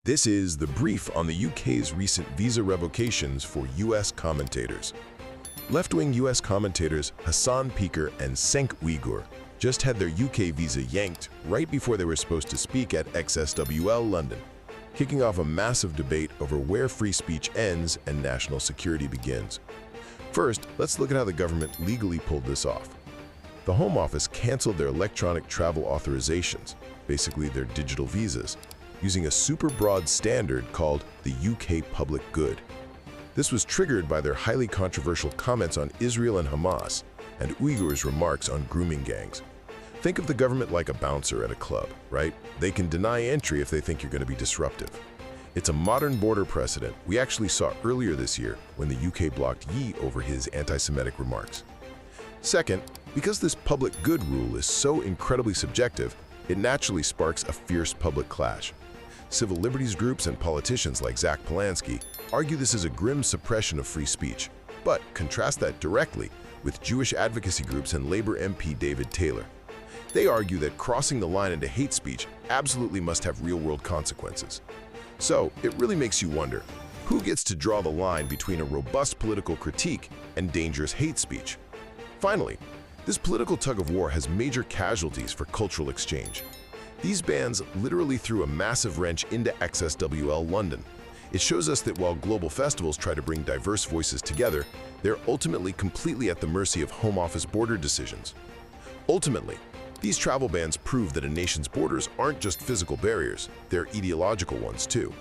This is the brief on the UK's recent visa revocations for US commentators. Left-wing US commentators Hasan Piker and Cenk Uygur just had their UK visa yanked right before they were supposed to speak at XSWL London, kicking off a massive debate over where free speech ends and national security begins. First, let's look at how the government legally pulled this off. The Home Office canceled their electronic travel authorizations, basically their digital visas, using a super broad standard called the UK Public Good. This was triggered by their highly controversial comments on Israel and Hamas and Uyghurs' remarks on grooming gangs. Think of the government like a bouncer at a club, right? They can deny entry if they think you're going to be disruptive. It's a modern border precedent we actually saw earlier this year when the UK blocked Yi over his anti-Semitic remarks. Second, because this public good rule is so incredibly subjective, it naturally sparks a fierce public clash. Civil liberties groups and politicians like Zach Polanski argue this is a grim suppression of free speech, but contrast that directly with Jewish advocacy groups and Labour MP David Taylor. They argue that crossing the line into hate speech absolutely must have real-world consequences. So it really makes you wonder, who gets to draw the line between a robust political critique and dangerous hate speech? Finally, this political tug-of-war has major casualties for cultural exchange. These bans literally threw a massive wrench into XSWL London. It shows us that while global festivals try to bring diverse voices together, they're ultimately completely at the mercy of Home Office border decisions. Ultimately, these travel bans prove that a nation's borders aren't just physical barriers, they're ideological ones too.